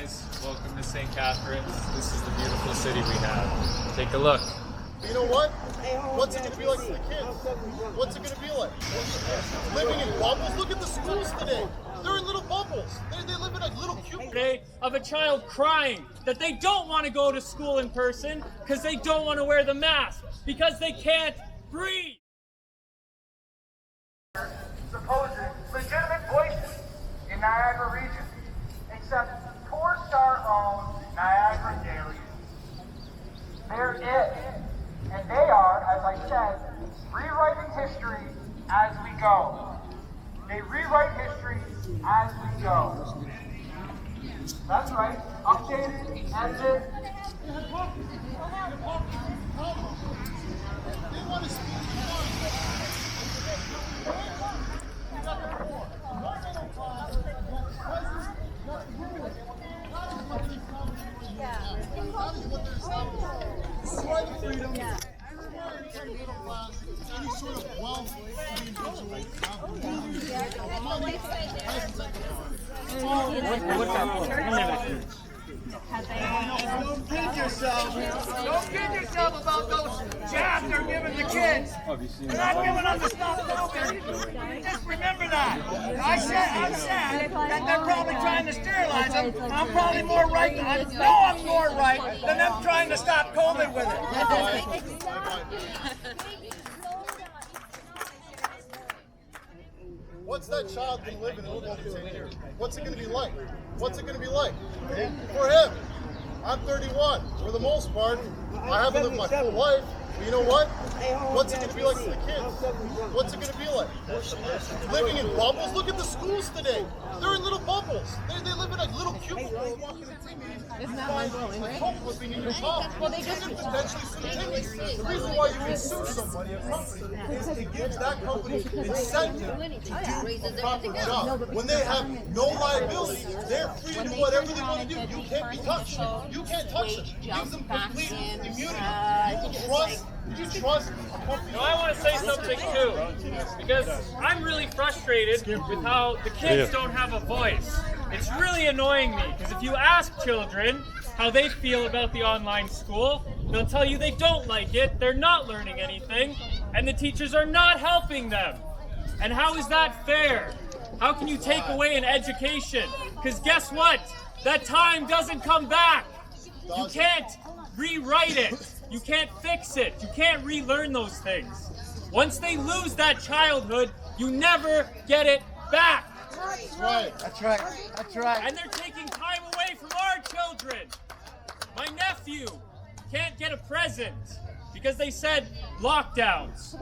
guys, welcome to St. Catharines. This is the beautiful city we have. Take a look. You know what? What's it going to be like for the kids? What's it going to be like? Living in bubbles? Look at the schools today. They're in little bubbles. They live in a little cube. Today of a child crying that they don't want to go to school in person because they don't want to wear the mask because they can't breathe. Supposed legitimate voices in Niagara region, except poor star-owned Niagara Daily. They're it. And they are, as I said, rewriting history as we go. They rewrite history as we go. That's right. Updated, edited. They want to speak. Any sort of wealth Don't kid yourself. Don't kid yourself about those jabs they're giving the kids. They're not giving them the stuff COVID. Just remember that. I'm sad that they're probably trying to sterilize them. I'm probably more right. I know I'm more right than them trying to stop COVID with it. What's that child going to live in 12 to 10 years? What's it going to be like? What's it going to be like? For him, I'm 31. For the most part, I haven't lived my full life. But you know what? What's it going to be like for the kids? What's it going to be like? Living in bubbles? Look at the schools today. They're in little bubbles. They live in a little cubicles. Isn't that mind-blowing, right? Well, they just the reason why you can sue somebody, a company, is to give that company incentive to do a proper job. When they have no liability, they're free to do whatever they want to do. You can't be touched. You can't touch them. Give them complete immunity. You trust a company. Now I want to say something too, because I'm really frustrated with how the kids don't have a voice. It's really annoying me, because if you ask children how they feel about the online school, they'll tell you they don't like it, they're not learning anything, and the teachers are not helping them. And how is that fair? How can you take away an education? Because guess what? That time doesn't come back. You can't rewrite it. You can't fix it. You can't relearn those things. Once they lose that childhood, you never get it back. That's right. That's right. That's right. And they're taking time away from our children. My nephew can't get a present because they said lockdowns.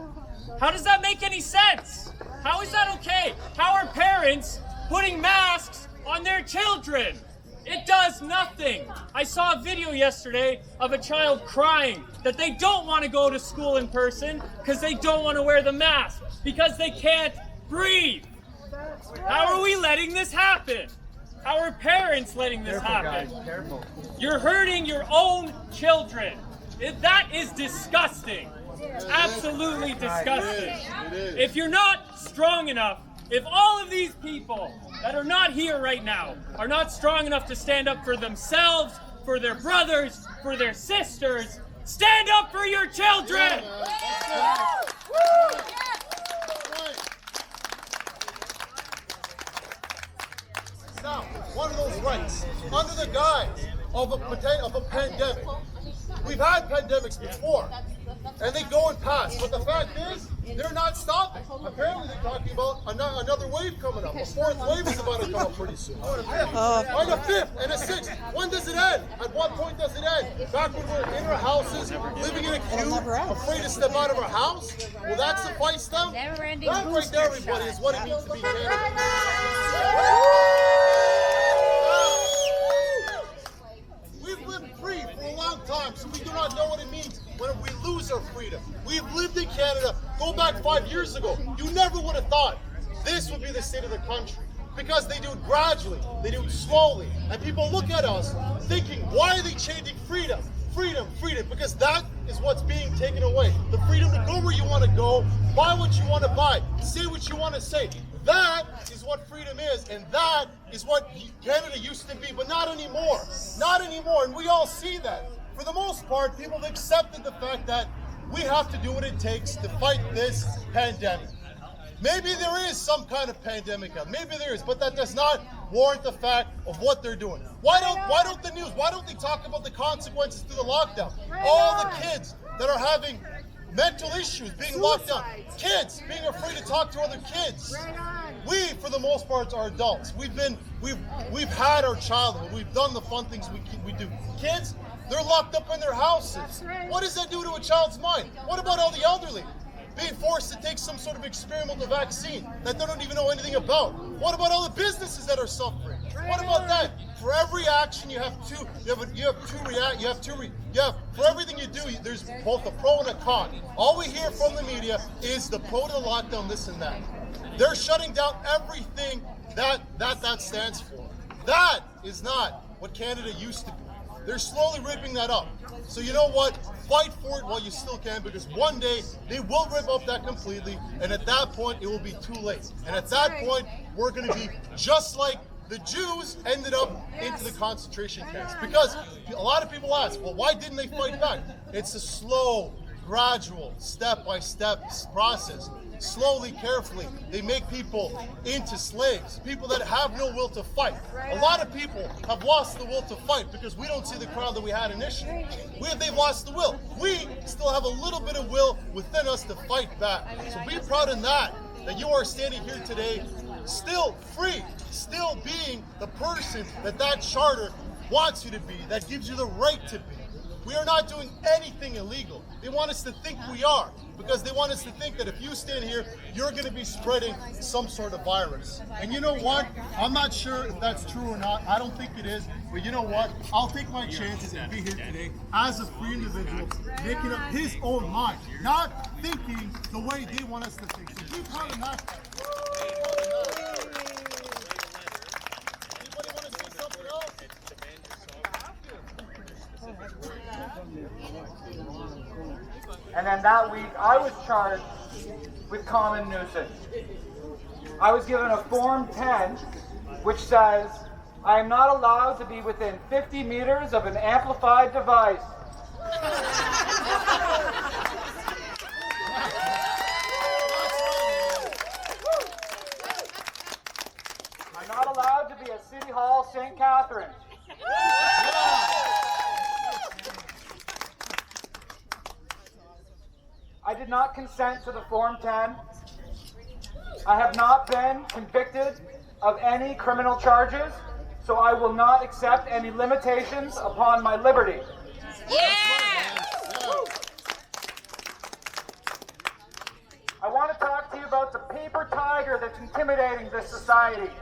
How does that make any sense? How is that okay? How are parents putting masks on their children? It does nothing. I saw a video yesterday of a child crying that they don't want to go to school in person because they don't want to wear the mask because they can't breathe. How are we letting this happen? How are parents letting this happen? Careful. You're hurting your own children. That is disgusting. Absolutely disgusting. If you're not strong enough, if all of these people that are not here right now are not strong enough to stand up for themselves, for their brothers, for their sisters, stand up for your children! Now, one of those rights, under the guise of a pandemic. We've had pandemics before, and they go and pass. But the fact is, they're not stopping. Apparently, they're talking about another wave coming up. A fourth wave is about to come up pretty soon. And a fifth, and a sixth. When does it end? At what point does it end? Back when we're in our houses, living in a cube, afraid to step out of our house? Will that suffice them? That right there, everybody, is what it means to be Canada. We've lived free for a long time, so we do not know what it means when we lose our freedom. We've lived in Canada, go back 5 years ago. You never would have thought this would be the state of the country. Because they do it gradually, they do it slowly. And people look at us thinking, why are they changing freedom? Freedom, freedom, because that is what's being taken away. The freedom to go where you want to go, buy what you want to buy, say what you want to say. That is what freedom is, and that is what Canada used to be, but not anymore. Not anymore, and we all see that. For the most part, people have accepted the fact that we have to do what it takes to fight this pandemic. Maybe there is some kind of pandemic out. Maybe there is, but that does not warrant the fact of what they're doing. Why don't the news, why don't they talk about the consequences to the lockdown? All the kids that are having mental issues being locked down. Kids being afraid to talk to other kids. We, for the most part, are adults. We've had our childhood. We've done the fun things we do. Kids, they're locked up in their houses. What does that do to a child's mind? What about all the elderly being forced to take some sort of experimental vaccine that they don't even know anything about? What about all the businesses that are suffering? What about that? For every action, for everything you do, there's both a pro and a con. All we hear from the media is the pro to the lockdown, this and that. They're shutting down everything that stands for. That is not what Canada used to be. They're slowly ripping that up. So you know what? Fight for it while you still can, because one day they will rip up that completely, and at that point it will be too late. And at that point, we're going to be just like the Jews ended up into the concentration camps. Because a lot of people ask, well, why didn't they fight back? It's a slow, gradual, step-by-step process. Slowly, carefully, they make people into slaves, people that have no will to fight. A lot of people have lost the will to fight because we don't see the crowd that we had initially. They've lost the will. We still have a little bit of will within us to fight back. So be proud in that you are standing here today, still free, still being the person that charter wants you to be, that gives you the right to be. We are not doing anything illegal. They want us to think we are, because they want us to think that if you stand here, you're going to be spreading some sort of virus. And you know what? I'm not sure if that's true or not. I don't think it is. But you know what? I'll take my chances and be here today as a free individual, making up his own mind, not thinking the way they want us to think. So be proud of that. Anybody want to say something else? And then that week, I was charged with common nuisance. I was given a Form 10, which says, I am not allowed to be within 50 meters of an amplified device. I'm not allowed to be at City Hall, St. Catharines. I did not consent to the Form 10. I have not been convicted of any criminal charges, so I will not accept any limitations upon my liberty. I want to talk to you about the paper tiger that's intimidating this society.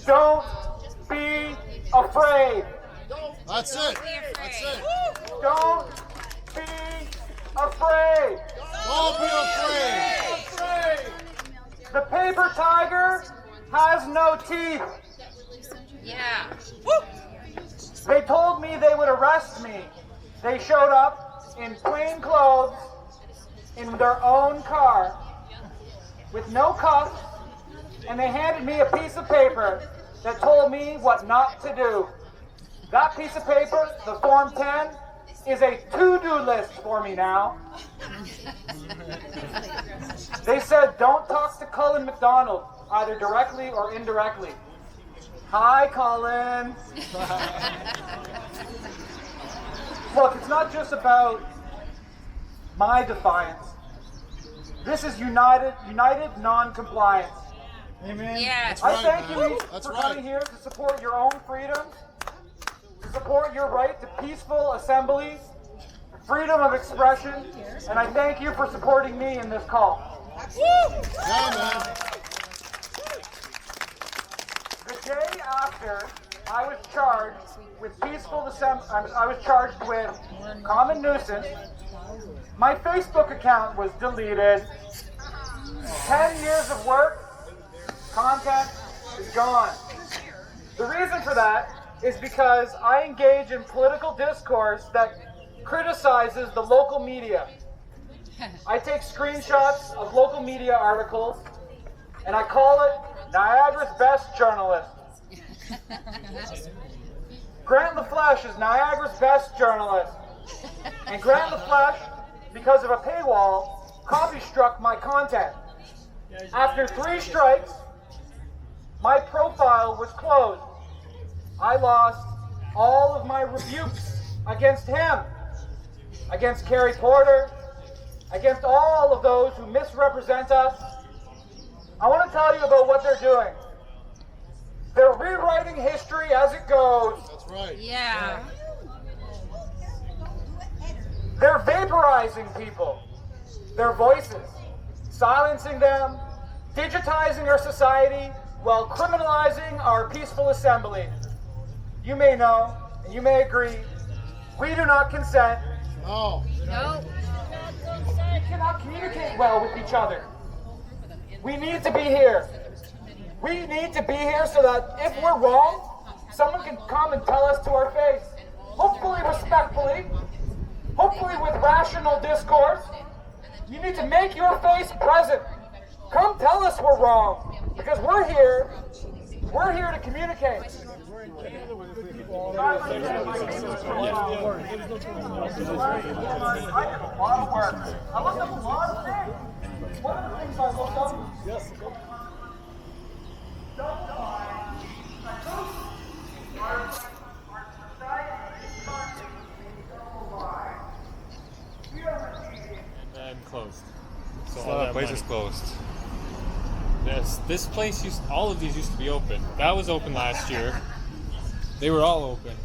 Don't be afraid. That's it. That's it. Don't be afraid. Don't be afraid. The paper tiger has no teeth. Yeah. They told me they would arrest me. They showed up in plain clothes, in their own car, with no cuffs, and they handed me a piece of paper that told me what not to do. That piece of paper, the Form 10, is a to-do list for me now. They said, don't talk to Cullen McDonald, either directly or indirectly. Hi, Cullen. Look, it's not just about my defiance. This is united non-compliance. Amen. Yeah. I thank you That's for right. coming here to support your own freedoms, to support your right to peaceful assemblies, freedom of expression, and I thank you for supporting me in this call. Yeah, man. The day after I was charged with peaceful I was charged with common nuisance, my Facebook account was deleted. 10 years of work, content is gone. The reason for that is because I engage in political discourse that criticizes the local media. I take screenshots of local media articles and I call it Niagara's best journalist. Grant LaFleche is Niagara's best journalist. And Grant LaFleche, because of a paywall, copy-struck my content. After 3 strikes, my profile was closed. I lost all of my rebukes against him, against Carrie Porter, against all of those who misrepresent us. I want to tell you about what they're doing. They're rewriting history as it goes. That's right. Yeah. They're vaporizing people, their voices, silencing them, digitizing our society while criminalizing our peaceful assembly. You may know, and you may agree, we do not consent. No. Nope. We cannot communicate well with each other. We need to be here. We need to be here so that if we're wrong, someone can come and tell us to our face. Hopefully respectfully, hopefully with rational discourse. You need to make your face present. Come tell us we're wrong, because we're here to communicate. I did a lot of work. I looked up a lot of things. One of the things I looked up, And then closed. So So all that that place money. is closed. This place all of these used to be open. That was open last year. They were all open.